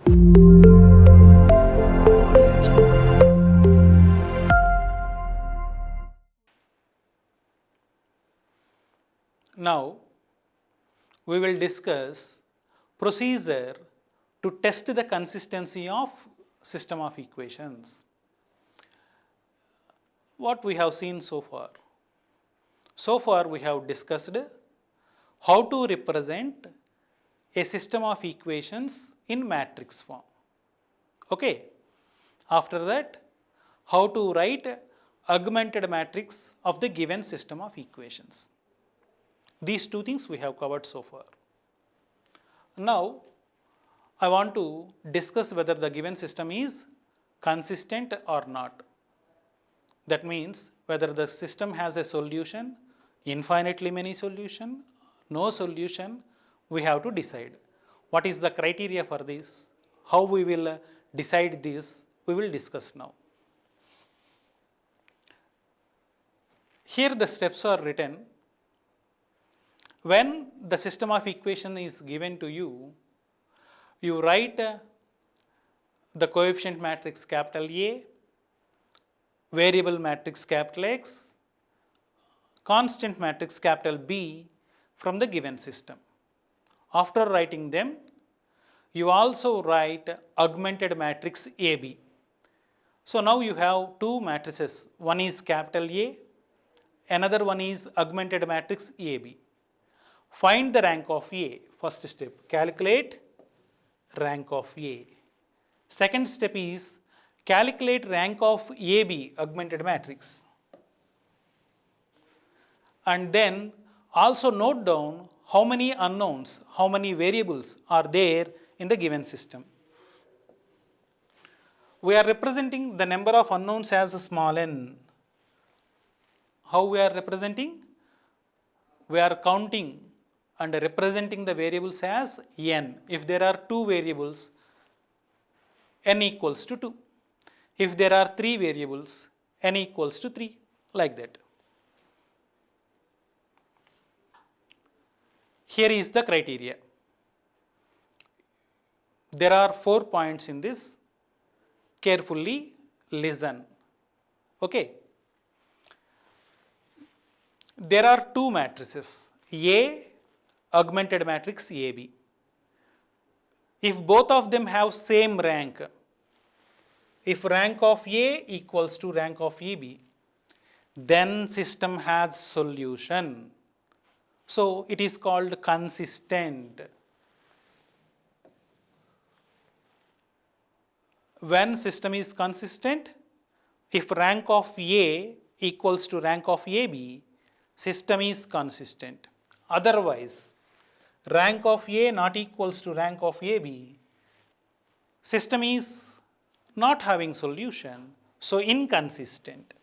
Now, we will discuss procedure to test the consistency of system of equations. What we have seen so far? So far we have discussed how to represent a system of equations in matrix form. Okay. After that, how to write augmented matrix of the given system of equations. These two things we have covered so far. Now, I want to discuss whether the given system is consistent or not. That means whether the system has a solution, infinitely many solution, no solution, we have to decide. What is the criteria for this? How we will decide this? We will discuss now. Here the steps are written. When the system of equation is given to you, you write the coefficient matrix capital A, variable matrix capital X, constant matrix capital B from the given system. After writing them, you also write augmented matrix AB. So now you have two matrices. One is capital A, another one is augmented matrix AB. Find the rank of A. First step, calculate rank of A. Second step is calculate rank of AB, augmented matrix. And then also note down how many unknowns, how many variables are there in the given system. We are representing the number of unknowns as small n. How we are representing? We are counting and representing the variables as n. If there are two variables, n equals to 2. If there are three variables, n equals to 3, like that. Here is the criteria. There are 4 points in this. Carefully listen. Okay. There are two matrices, A, augmented matrix AB. If both of them have same rank, if rank of A equals to rank of AB, then system has solution. So it is called consistent. When system is consistent, if rank of A equals to rank of AB, system is consistent. Otherwise, rank of A not equals to rank of AB, system is not having solution, so inconsistent.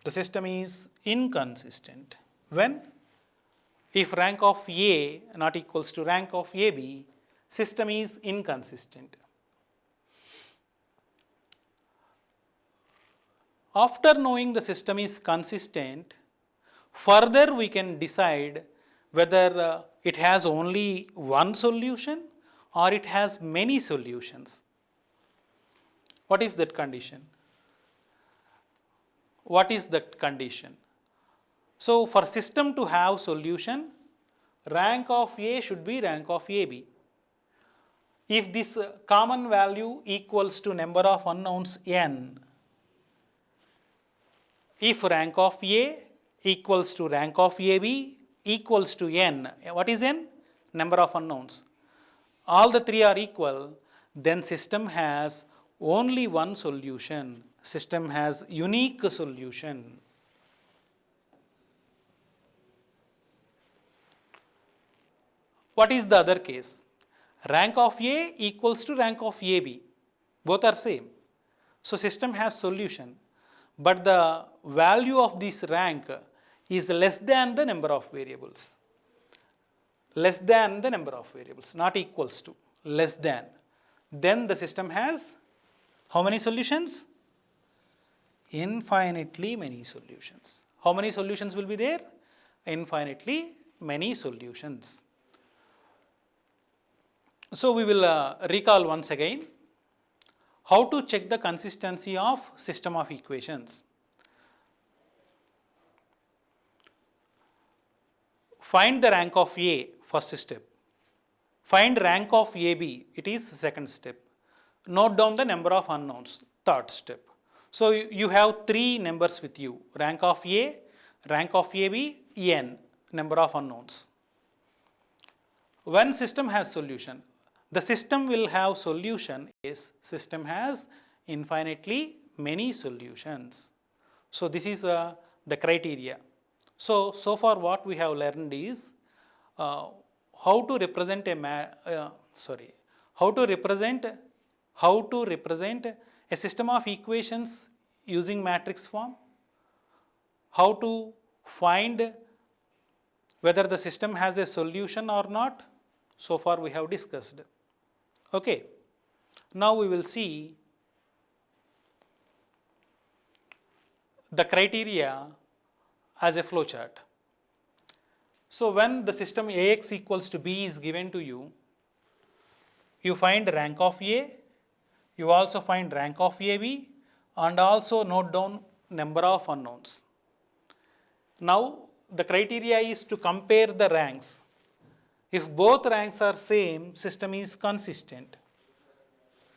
The system is inconsistent. When? If rank of A not equals to rank of AB, system is inconsistent. After knowing the system is consistent, further we can decide whether it has only one solution or it has many solutions. What is that condition? What is that condition? So for system to have solution, rank of A should be rank of AB. If this common value equals to number of unknowns n, if rank of A equals to rank of AB equals to n, what is n? Number of unknowns. All the three are equal, then system has only one solution. System has unique solution. What is the other case? Rank of A equals to rank of AB. Both are same. So system has solution, but the value of this rank is less than the number of variables. Less than the number of variables, not equals to, less than. Then the system has how many solutions? Infinitely many solutions. How many solutions will be there? Infinitely many solutions. So we will recall once again how to check the consistency of system of equations. Find the rank of A, first step. Find rank of AB, it is second step. Note down the number of unknowns, third step. So you have three numbers with you, rank of A, rank of AB, n, number of unknowns. When system has solution, the system will have solution is system has infinitely many solutions. So this is the criteria. So far what we have learned is how to represent how to represent a system of equations using matrix form, how to find whether the system has a solution or not. So far we have discussed. Okay. Now we will see the criteria as a flowchart. So when the system Ax equals to B is given to you, you find rank of A, you also find rank of AB, and also note down number of unknowns. Now the criteria is to compare the ranks. If both ranks are same, system is consistent.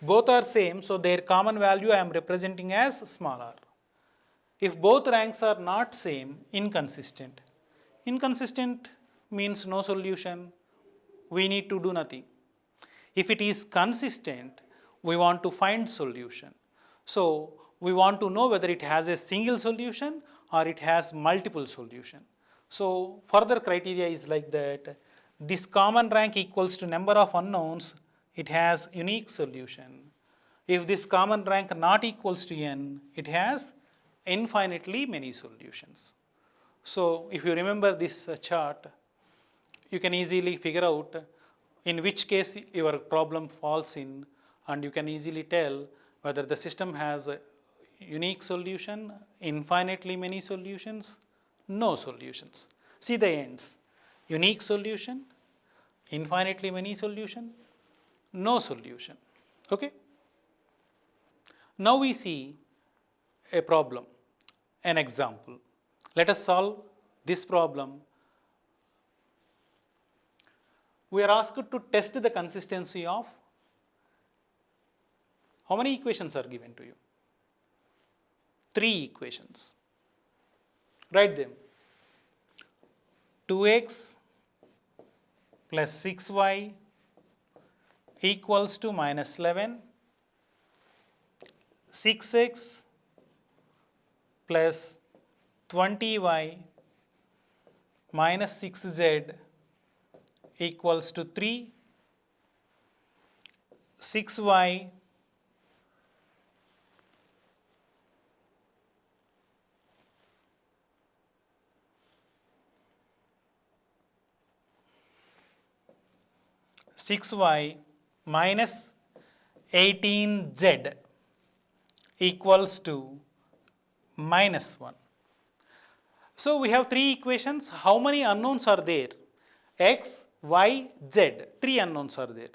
Both are same, so their common value I am representing as small r. If both ranks are not same, inconsistent. Inconsistent means no solution, we need to do nothing. If it is consistent, we want to find solution. So we want to know whether it has a single solution or it has multiple solution. So further criteria is like that. This common rank equals to number of unknowns, it has unique solution. If this common rank not equals to n, it has infinitely many solutions. So if you remember this chart, you can easily figure out in which case your problem falls in, and you can easily tell whether the system has a unique solution, infinitely many solutions, no solutions. See the ends. Unique solution, infinitely many solution, no solution. Okay? Now we see a problem, an example. Let us solve this problem. We are asked to test the consistency of how many equations are given to you? 3 equations. Write them. 2x plus 6y equals to minus 11. 6x plus 20y minus 6z equals to 3. 6y minus 18z equals to minus 1. So we have 3 equations. How many unknowns are there? X, y, z. 3 unknowns are there.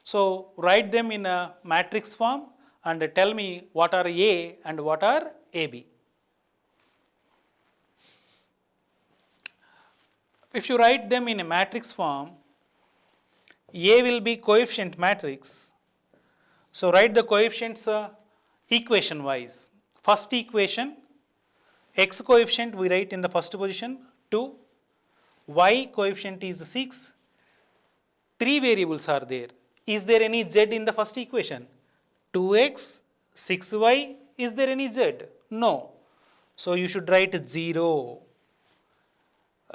So write them in a matrix form and tell me what are A and what are AB. If you write them in a matrix form, A will be coefficient matrix. So write the coefficients equation wise. First equation, x coefficient we write in the first position 2, y coefficient is 6, 3 variables are there. Is there any z in the first equation? 2x, 6y, is there any z? No. So you should write 0.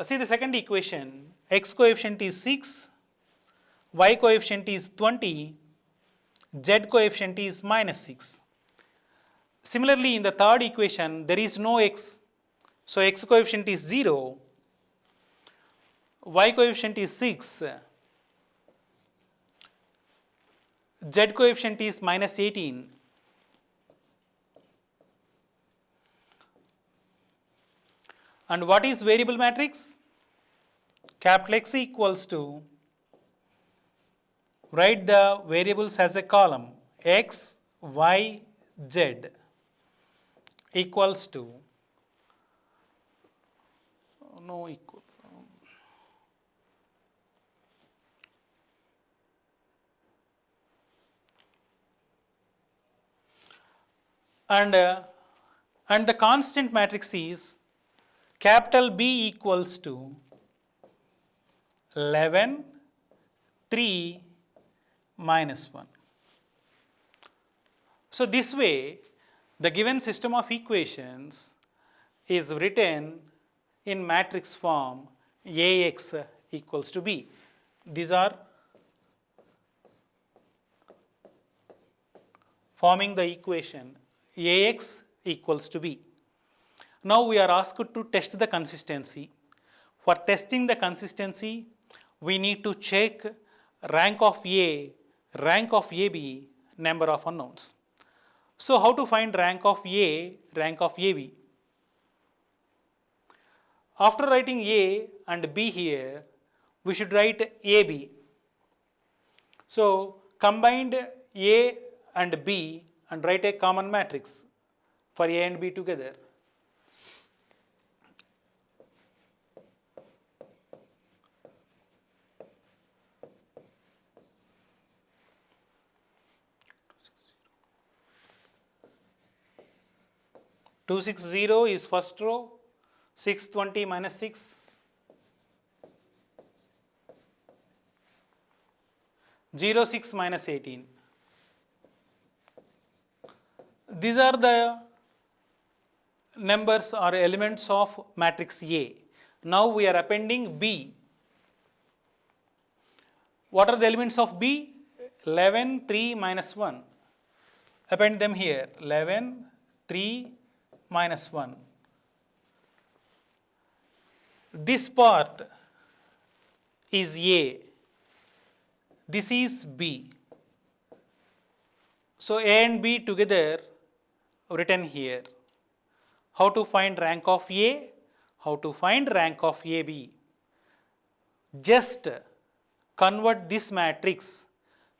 See the second equation, x coefficient is 6, y coefficient is 20, z coefficient is minus 6. Similarly, in the third equation, there is no x. So x coefficient is 0, y coefficient is 6, z coefficient is minus 18. And what is variable matrix? Capital X equals to Write the variables as a column x, y, z equals to no equal and the constant matrix is capital B equals to 11, 3, minus 1. So this way, the given system of equations is written in matrix form Ax equals to B. These are forming the equation Ax equals to B. Now we are asked to test the consistency. For testing the consistency, we need to check rank of A, rank of AB, number of unknowns. So how to find rank of A, rank of AB? After writing A and B here, we should write AB. So combined A and B and write a common matrix for A and B together. Two 260 is first row, 620 minus 6, 06 minus 18. These are the numbers or elements of matrix A. Now we are appending B. What are the elements of B? 11, 3, minus 1. Append them here. 11, 3, minus 1. This part is A. This is B. So A and B together written here. How to find rank of A? How to find rank of AB? Just convert this matrix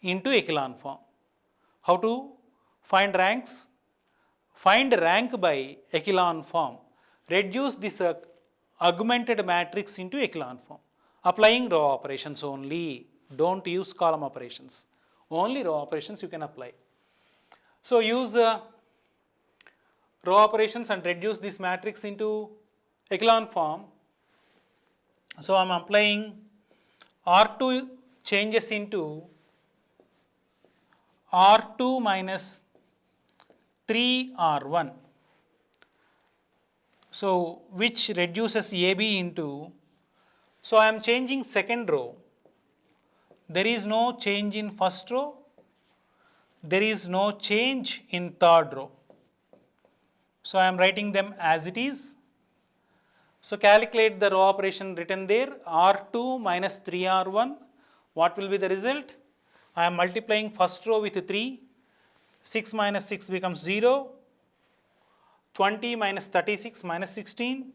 into echelon form. How to find ranks? Find rank by echelon form. Reduce this augmented matrix into echelon form. Applying row operations only. Don't use column operations. Only row operations you can apply. So use row operations and reduce this matrix into echelon form. So I am applying R2 changes into R2 minus 3R1. So which reduces AB into, so I am changing second row. There is no change in first row. There is no change in third row. So I am writing them as it is. So calculate the row operation written there, R2 minus 3R1. What will be the result? I am multiplying first row with 3. 6 minus 6 becomes 0. 20 minus 36 minus 16.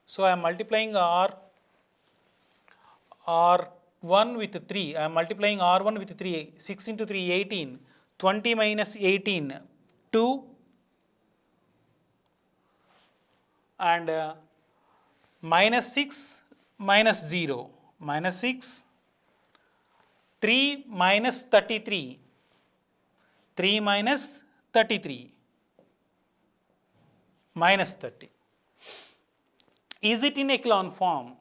So I am multiplying R1 with 3. I am multiplying R1 with 3. 6 into 3, 18. 20 minus 18, 2. And minus 6 minus 0. Minus 6. 3 minus 33. 3 minus 33. Minus 30. Is it in echelon form?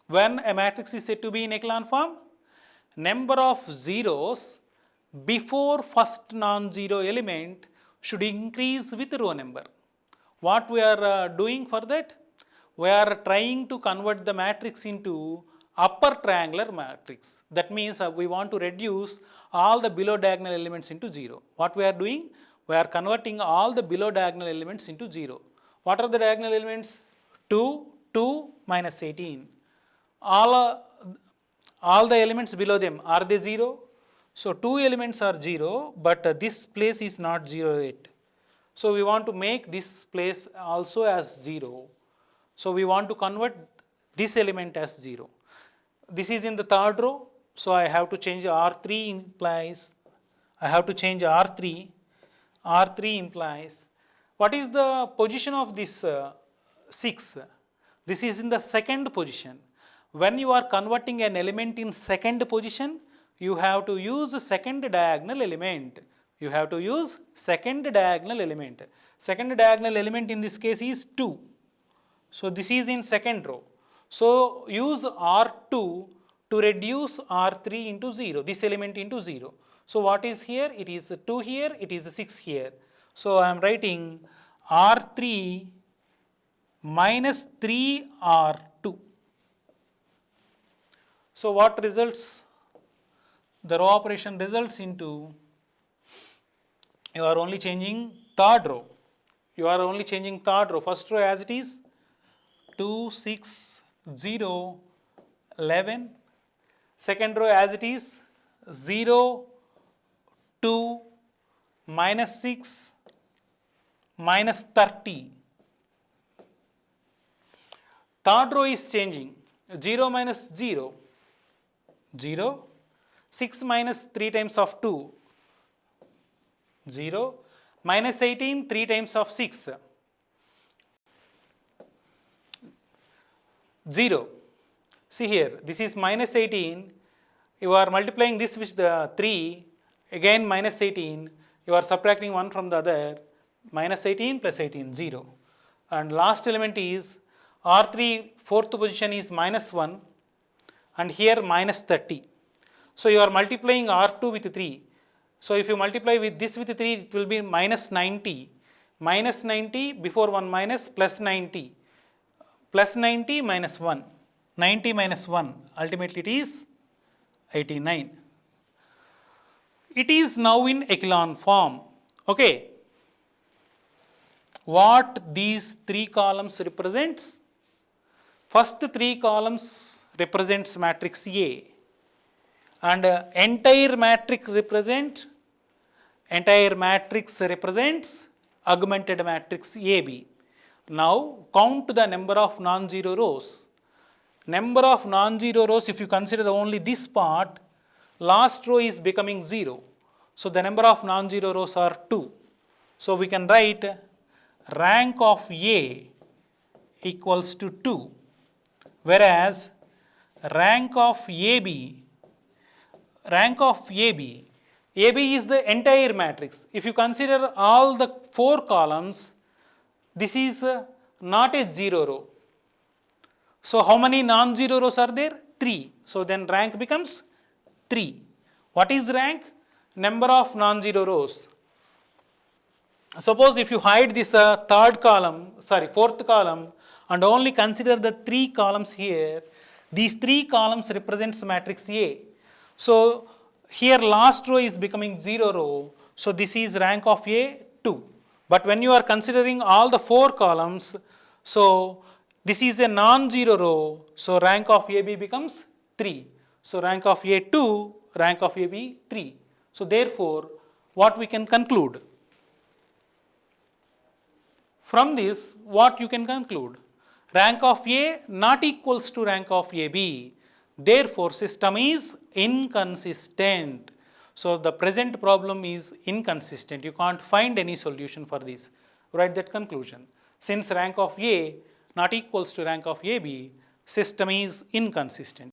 When a matrix is said to be in echelon form, number of zeros before first non-zero element should increase with row number. What we are doing for that? We are trying to convert the matrix into upper triangular matrix. That means we want to reduce all the below diagonal elements into 0. What we are doing? We are converting all the below diagonal elements into 0. What are the diagonal elements? 2, 2, minus 18. All the elements below them, are they 0? So 2 elements are 0, but this place is not 0 yet. So we want to make this place also as 0. So we want to convert this element as 0. This is in the third row. So I have to change R3 implies, I have to change R3. R3 implies, what is the position of this 6? This is in the second position. When you are converting an element in second position, you have to use second diagonal element. You have to use second diagonal element. Second diagonal element in this case is 2. So this is in second row. So use R2 to reduce R3 into 0, this element into 0. So what is here? It is 2 here, it is 6 here. So I am writing R3 minus 3R2. So what results? The row operation results into, you are only changing third row. You are only changing third row. First row as it is, 2, 6, 0, 11. Second row as it is, 0, 2, minus 6, minus 30. Third row is changing, 0 minus 0, 0, 6 minus 3 times of 2, 0, minus 18, 3 times of 6, 0. See here, this is minus 18, you are multiplying this with the 3, again minus 18, you are subtracting one from the other, minus 18 plus 18, 0. And last element is R3, fourth position is minus 1, and here minus 30. So you are multiplying R2 with 3. So if you multiply with this with 3, it will be minus 90. Minus 90 before 1 minus plus 90. Plus 90 minus 1. 90 minus 1. Ultimately it is 89. It is now in echelon form. Okay. What these three columns represents? First three columns represents matrix A, and entire matrix represents augmented matrix AB. Now count the number of non-zero rows. Number of non-zero rows, if you consider only this part, last row is becoming 0. So the number of non-zero rows are 2. So we can write rank of A equals to 2, whereas rank of AB is the entire matrix. If you consider all the 4 columns, this is not a 0 row. So how many non-zero rows are there? 3. So then rank becomes 3. What is rank? Number of non-zero rows. Suppose if you hide this fourth column and only consider the 3 columns here, these 3 columns represents matrix A. So here last row is becoming 0 row, so this is rank of A 2. But when you are considering all the 4 columns, so this is a non-zero row, so rank of AB becomes 3. So rank of A 2, rank of AB 3. So therefore, what we can conclude? From this, what you can conclude? Rank of A not equals to rank of AB. Therefore, system is inconsistent. So the present problem is inconsistent. You can't find any solution for this. Write that conclusion. Since rank of A not equals to rank of AB, system is inconsistent.